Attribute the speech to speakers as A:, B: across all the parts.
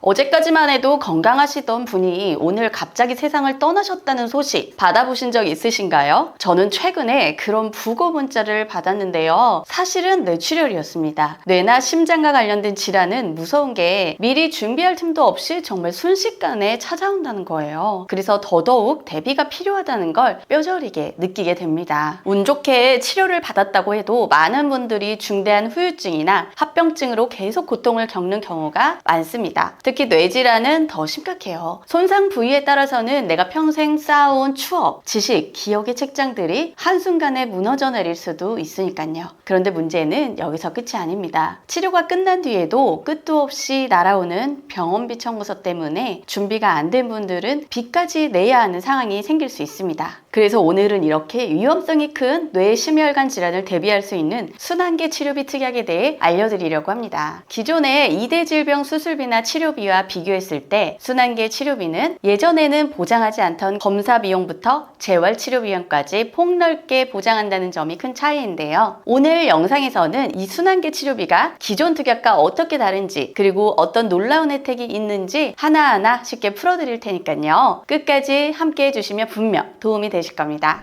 A: 어제까지만 해도 건강하시던 분이 오늘 갑자기 세상을 떠나셨다는 소식 받아보신 적 있으신가요? 저는 최근에 그런 부고 문자를 받았는데요. 사실은 뇌출혈이었습니다. 뇌나 심장과 관련된 질환은 무서운 게 미리 준비할 틈도 없이 정말 순식간에 찾아온다는 거예요. 그래서 더더욱 대비가 필요하다는 걸 뼈저리게 느끼게 됩니다. 운 좋게 치료를 받았다고 해도 많은 분들이 중대한 후유증이나 합병증으로 계속 고통을 겪는 경우가 많습니다. 특히 뇌질환은 더 심각해요. 손상 부위에 따라서는 내가 평생 쌓아온 추억, 지식, 기억의 책장들이 한순간에 무너져 내릴 수도 있으니까요. 그런데 문제는 여기서 끝이 아닙니다. 치료가 끝난 뒤에도 끝도 없이 날아오는 병원비 청구서 때문에 준비가 안 된 분들은 빚까지 내야 하는 상황이 생길 수 있습니다. 그래서 오늘은 이렇게 위험성이 큰 뇌심혈관 질환을 대비할 수 있는 순환계 치료비 특약에 대해 알려드리려고 합니다. 기존의 2대 질병 수술비나 치료비와 비교했을 때 순환계 치료비는 예전에는 보장하지 않던 검사 비용부터 재활 치료 비용까지 폭넓게 보장한다는 점이 큰 차이인데요. 오늘 영상에서는 이 순환계 치료비가 기존 특약과 어떻게 다른지, 그리고 어떤 놀라운 혜택이 있는지 하나하나 쉽게 풀어드릴 테니까요. 끝까지 함께 해주시면 분명 도움이 되실 겁니다.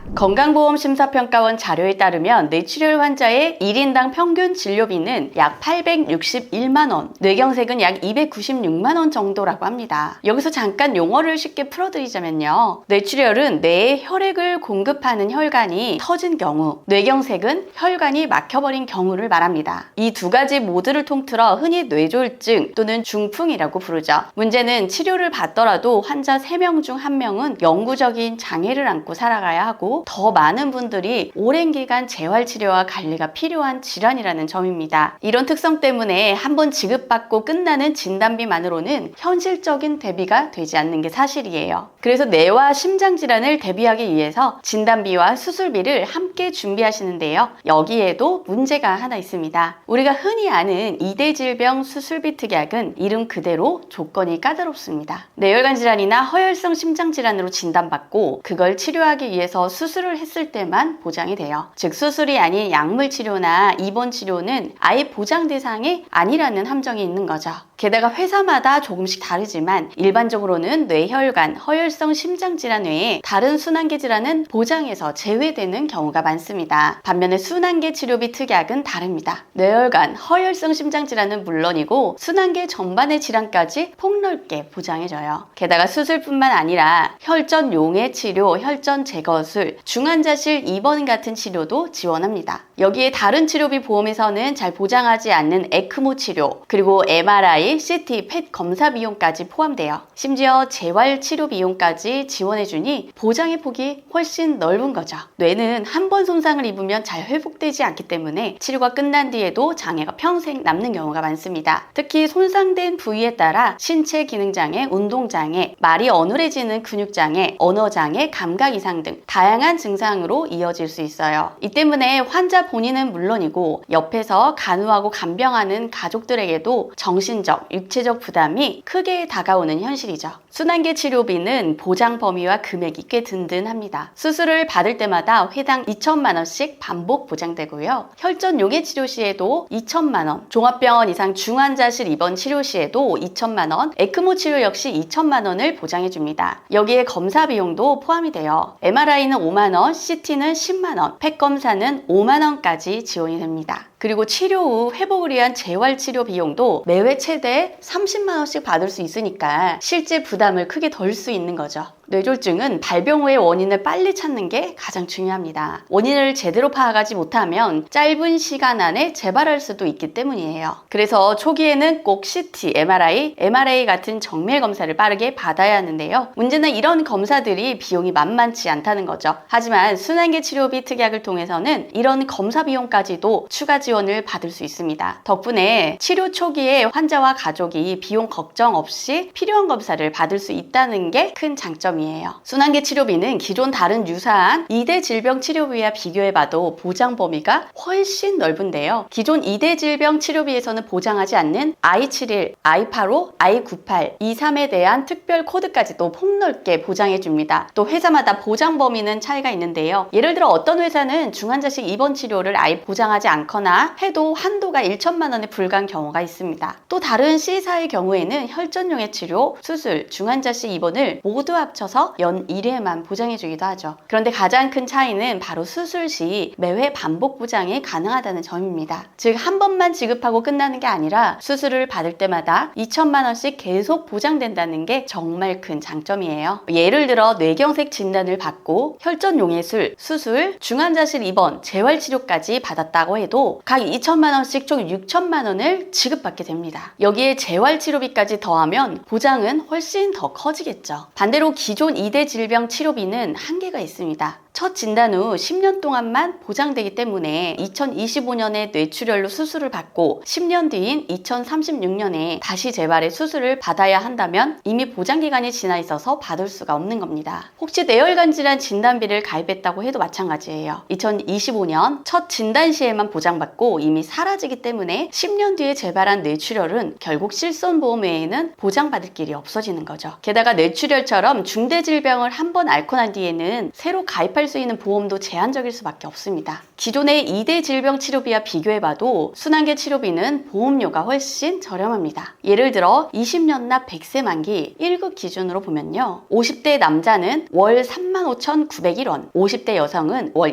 A: 건강보험심사평가원 자료에 따르면 뇌출혈 환자의 1인당 평균 진료비는 약 861만원, 뇌경색은 약 296만원 정도라고 합니다. 여기서 잠깐 용어를 쉽게 풀어드리자면요. 뇌출혈은 뇌에 혈액을 공급하는 혈관이 터진 경우, 뇌경색은 혈관이 막혀버린 경우를 말합니다. 이 두 가지 모두를 통틀어 흔히 뇌졸중 또는 중풍이라고 부르죠. 문제는 치료를 받더라도 환자 3명 중 1명은 영구적인 장애를 안고 살아가야 하고 더 많은 분들이 오랜 기간 재활치료와 관리가 필요한 질환이라는 점입니다. 이런 특성 때문에 한번 지급받고 끝나는 진단비만으로는 현실적인 대비가 되지 않는 게 사실이에요. 그래서 뇌와 심장 질환을 대비하기 위해서 진단비와 수술비를 함께 준비하시는데요. 여기에도 문제가 하나 있습니다. 우리가 흔히 아는 2대 질병 수술비 특약은 이름 그대로 조건이 까다롭습니다. 뇌혈관 질환이나 허혈성 심장 질환으로 진단받고 그걸 치료하기 위해서 수술을 했을 때만 보장이 돼요. 즉 수술이 아닌 약물 치료나 입원 치료는 아예 보장 대상이 아니라는 함정이 있는 거죠. 게다가 회사마다 조금씩 다르지만 일반적으로는 뇌혈관, 허혈성 심장질환 외에 다른 순환계 질환은 보장에서 제외되는 경우가 많습니다. 반면에 순환계 치료비 특약은 다릅니다. 뇌혈관, 허혈성 심장질환은 물론이고 순환계 전반의 질환까지 폭넓게 보장해줘요. 게다가 수술뿐만 아니라 혈전 용해 치료, 혈전 제거술, 중환자실 입원 같은 치료도 지원합니다. 여기에 다른 치료비 보험에서는 잘 보장하지 않는 에크모 치료, 그리고 MRI, CT, 펫 검사 비용까지 포함돼요. 심지어 재활 치료 비용까지 지원해주니 보장의 폭이 훨씬 넓은 거죠. 뇌는 한 번 손상을 입으면 잘 회복되지 않기 때문에 치료가 끝난 뒤에도 장애가 평생 남는 경우가 많습니다. 특히 손상된 부위에 따라 신체 기능장애, 운동장애, 말이 어눌해지는 근육장애, 언어장애, 감각 이상 등 다양한 증상으로 이어질 수 있어요. 이 때문에 환자 본인은 물론이고 옆에서 간호하고 간병하는 가족들에게도 정신적, 육체적 부담이 크게 다가오는 현실이죠. 순환계 치료비는 보장 범위와 금액이 꽤 든든합니다. 수술을 받을 때마다 회당 2천만 원씩 반복 보장되고요. 혈전 용해 치료 시에도 2천만 원, 종합병원 이상 중환자실 입원 치료 시에도 2천만 원, 에크모 치료 역시 2천만 원을 보장해 줍니다. 여기에 검사 비용도 포함이 돼요. MRI는 5만 원, CT는 10만 원, 펫 검사는 5만 원까지 지원이 됩니다. 그리고 치료 후 회복을 위한 재활치료 비용도 매회 최대 30만 원씩 받을 수 있으니까 실제 부담을 크게 덜 수 있는 거죠. 뇌졸중은 발병 후의 원인을 빨리 찾는 게 가장 중요합니다. 원인을 제대로 파악하지 못하면 짧은 시간 안에 재발할 수도 있기 때문이에요. 그래서 초기에는 꼭 CT, MRI 같은 정밀 검사를 빠르게 받아야 하는데요. 문제는 이런 검사들이 비용이 만만치 않다는 거죠. 하지만 순환계 치료비 특약을 통해서는 이런 검사 비용까지도 추가 지원을 받을 수 있습니다. 덕분에 치료 초기에 환자와 가족이 비용 걱정 없이 필요한 검사를 받을 수 있다는 게 큰 장점이에요. 순환계 치료비는 기존 다른 유사한 2대 질병 치료비와 비교해봐도 보장 범위가 훨씬 넓은데요. 기존 2대 질병 치료비에서는 보장하지 않는 I71, I85, I98, I3에 대한 특별 코드까지도 폭넓게 보장해줍니다. 또 회사마다 보장 범위는 차이가 있는데요. 예를 들어 어떤 회사는 중환자실 입원 치료를 아예 보장하지 않거나 하거나 해도 한도가 1천만 원에 불과한 경우가 있습니다. 또 다른 C사의 경우에는 혈전용의 치료, 수술, 중환자실 입원을 모두 합쳐서 연 1회만 보장해주기도 하죠. 그런데 가장 큰 차이는 바로 수술 시 매회 반복 보장이 가능하다는 점입니다. 즉 한 번만 지급하고 끝나는 게 아니라 수술을 받을 때마다 2천만 원씩 계속 보장된다는 게 정말 큰 장점이에요. 예를 들어 뇌경색 진단을 받고 혈전용해술, 수술, 중환자실 입원, 재활치료까지 받았다고 해도 각 2천만 원씩 총 6천만 원을 지급받게 됩니다. 여기에 재활치료비까지 더하면 보장은 훨씬 더 커지겠죠. 반대로 기존 2대 질병 치료비는 한계가 있습니다. 첫 진단 후 10년 동안만 보장되기 때문에 2025년에 뇌출혈로 수술을 받고 10년 뒤인 2036년에 다시 재발의 수술을 받아야 한다면 이미 보장기간이 지나 있어서 받을 수가 없는 겁니다. 혹시 뇌혈관 질환 진단비를 가입했다고 해도 마찬가지예요. 2025년 첫 진단 시에만 보장받고 이미 사라지기 때문에 10년 뒤에 재발한 뇌출혈은 결국 실손보험 외에는 보장받을 길이 없어지는 거죠. 게다가 뇌출혈처럼 중대질병을 한 번 앓고 난 뒤에는 새로 가입할 수 있는 보험도 제한적일 수밖에 없습니다. 기존의 2대 질병 치료비와 비교해봐도 순환계 치료비는 보험료가 훨씬 저렴합니다. 예를 들어 20년 납 100세 만기 1급 기준으로 보면요. 50대 남자는 월 35,901원, 50대 여성은 월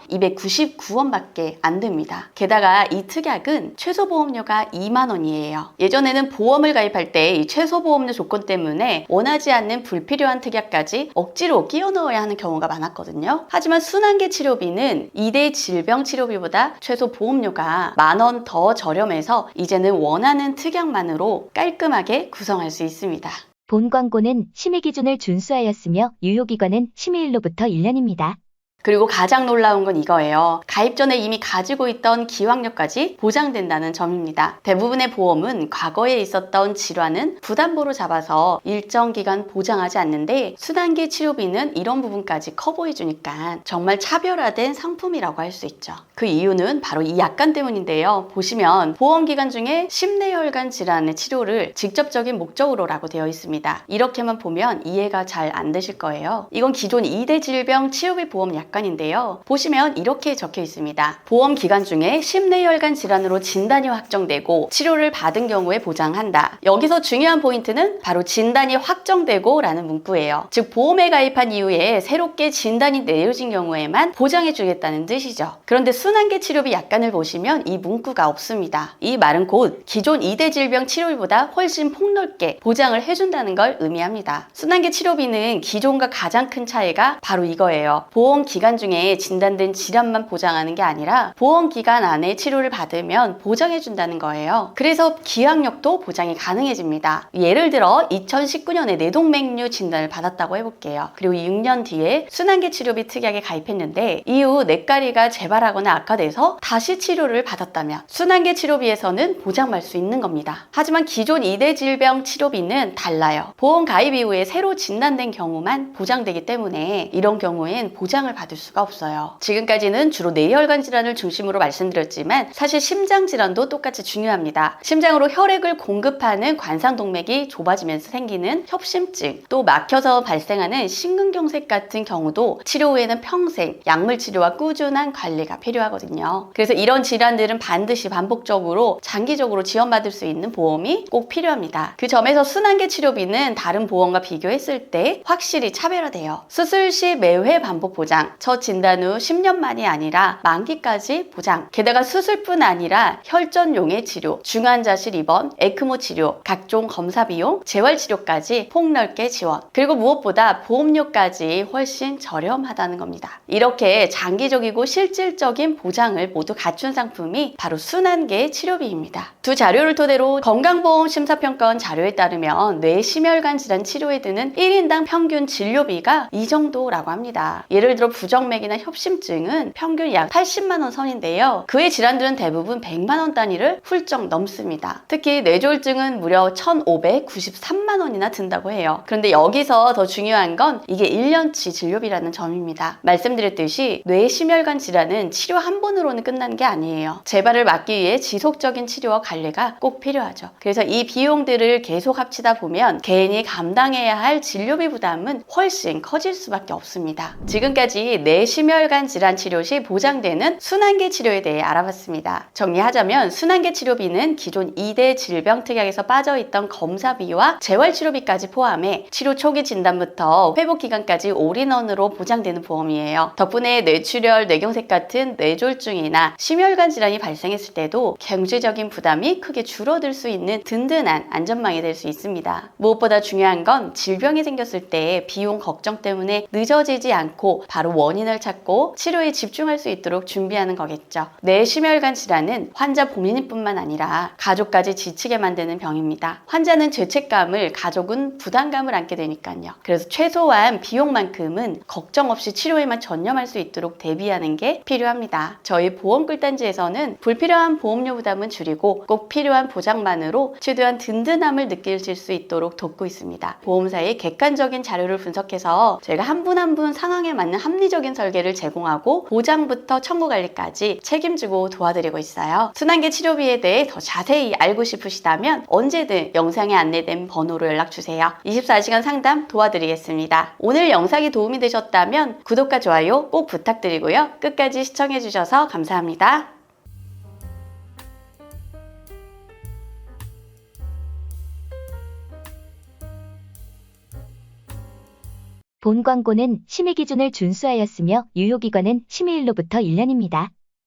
A: 23,299원 밖에 안 됩니다. 게다가 이 특약은 최소보험료가 2만 원이에요. 예전에는 보험을 가입할 때 이 최소보험료 조건 때문에 원하지 않는 불필요한 특약까지 억지로 끼워 넣어야 하는 경우가 많았거든요. 하지만 순환계 치료비는 2대 질병 치료비보다 최소 보험료가 10,000원 더 저렴해서 이제는 원하는 특약만으로 깔끔하게 구성할 수 있습니다.
B: 본 광고는 심의 기준을 준수하였으며 유효기간은 심의일로부터 1년입니다.
A: 그리고 가장 놀라운 건 이거예요. 가입 전에 이미 가지고 있던 기왕력까지 보장된다는 점입니다. 대부분의 보험은 과거에 있었던 질환은 부담보로 잡아서 일정 기간 보장하지 않는데 순환계 치료비는 이런 부분까지 커버해주니까 정말 차별화된 상품이라고 할 수 있죠. 그 이유는 바로 이 약관 때문인데요. 보시면 보험기간 중에 심뇌혈관 질환의 치료를 직접적인 목적으로라고 되어 있습니다. 이렇게만 보면 이해가 잘 안 되실 거예요. 이건 기존 2대 질병 치료비 보험 약관인데요. 보시면 이렇게 적혀 있습니다. 보험 기간 중에 심뇌혈관 질환으로 진단이 확정되고 치료를 받은 경우에 보장한다. 여기서 중요한 포인트는 바로 진단이 확정되고 라는 문구예요. 즉 보험에 가입한 이후에 새롭게 진단이 내려진 경우에만 보장해 주겠다는 뜻이죠. 그런데 순환계 치료비 약관을 보시면 이 문구가 없습니다. 이 말은 곧 기존 2대 질병 치료비보다 훨씬 폭넓게 보장을 해준다는 걸 의미합니다. 순환계 치료비는 기존과 가장 큰 차이가 바로 이거예요. 보험 기간 중에 진단된 질환만 보장하는 게 아니라 보험 기간 안에 치료를 받으면 보장해준다는 거예요. 그래서 기왕력도 보장이 가능해집니다. 예를 들어 2019년에 뇌동맥류 진단을 받았다고 해볼게요. 그리고 6년 뒤에 순환계 치료비 특약에 가입했는데 이후 뇌가리가 재발하거나 악화돼서 다시 치료를 받았다면 순환계 치료비에서는 보장받을 수 있는 겁니다. 하지만 기존 2대 질병 치료비는 달라요. 보험 가입 이후에 새로 진단된 경우만 보장되기 때문에 이런 경우엔 보장을 받을 수가 없어요. 지금까지는 주로 뇌혈관 질환을 중심으로 말씀드렸지만 사실 심장 질환도 똑같이 중요합니다. 심장으로 혈액을 공급하는 관상동맥이 좁아지면서 생기는 협심증, 또 막혀서 발생하는 심근경색 같은 경우도 치료 후에는 평생 약물 치료와 꾸준한 관리가 필요하거든요. 그래서 이런 질환들은 반드시 반복적으로 장기적으로 지원받을 수 있는 보험이 꼭 필요합니다. 그 점에서 순환계 치료비는 다른 보험과 비교했을 때 확실히 차별화돼요. 수술 시 매회 반복 보장, 첫 진단 후 10년 만이 아니라 만기까지 보장. 게다가 수술뿐 아니라 혈전용의 치료, 중환자실 입원, 에크모 치료, 각종 검사 비용, 재활치료까지 폭넓게 지원. 그리고 무엇보다 보험료까지 훨씬 저렴하다는 겁니다. 이렇게 장기적이고 실질적인 보장을 모두 갖춘 상품이 바로 순환계 치료비입니다. 두 자료를 토대로 건강보험 심사평가원 자료에 따르면 뇌심혈관 질환 치료에 드는 1인당 평균 진료비가 이 정도라고 합니다. 예를 들어 부정맥이나 협심증은 평균 약 80만 원 선인데요. 그 외 질환들은 대부분 100만 원 단위를 훌쩍 넘습니다. 특히 뇌졸중은 무려 1,593만 원이나 든다고 해요. 그런데 여기서 더 중요한 건 이게 1년치 진료비라는 점입니다. 말씀드렸듯이 뇌심혈관 질환은 치료 한 번으로는 끝나는 게 아니에요. 재발을 막기 위해 지속적인 치료와 관리가 꼭 필요하죠. 그래서 이 비용들을 계속 합치다 보면 개인이 감당해야 할 진료비 부담은 훨씬 커질 수밖에 없습니다. 지금까지 오늘은 뇌심혈관 질환 치료 시 보장되는 순환계 치료에 대해 알아봤습니다. 정리하자면 순환계 치료비는 기존 2대 질병특약에서 빠져있던 검사비와 재활치료비까지 포함해 치료 초기 진단부터 회복 기간까지 올인원으로 보장되는 보험이에요. 덕분에 뇌출혈, 뇌경색 같은 뇌졸중이나 심혈관 질환이 발생했을 때도 경제적인 부담이 크게 줄어들 수 있는 든든한 안전망이 될 수 있습니다. 무엇보다 중요한 건 질병이 생겼을 때 비용 걱정 때문에 늦어지지 않고 바로 원인을 찾고 치료에 집중할 수 있도록 준비하는 거겠죠. 뇌심혈관 질환은 환자 본인뿐만 아니라 가족까지 지치게 만드는 병입니다. 환자는 죄책감을, 가족은 부담감을 안게 되니까요. 그래서 최소한 비용만큼은 걱정 없이 치료에만 전념할 수 있도록 대비하는 게 필요합니다. 저희 보험 꿀단지에서는 불필요한 보험료 부담은 줄이고 꼭 필요한 보장만으로 최대한 든든함을 느끼실 수 있도록 돕고 있습니다. 보험사의 객관적인 자료를 분석해서 저희가 한 분 한 분 상황에 맞는 합리적인 설계를 제공하고 보장부터 청구 관리까지 책임지고 도와드리고 있어요. 순환계 치료비에 대해 더 자세히 알고 싶으시다면 언제든 영상에 안내된 번호로 연락주세요. 24시간 상담 도와드리겠습니다. 오늘 영상이 도움이 되셨다면 구독과 좋아요 꼭 부탁드리고요. 끝까지 시청해주셔서 감사합니다.
B: 본 광고는 심의 기준을 준수하였으며 유효기간은 심의일로부터 1년입니다.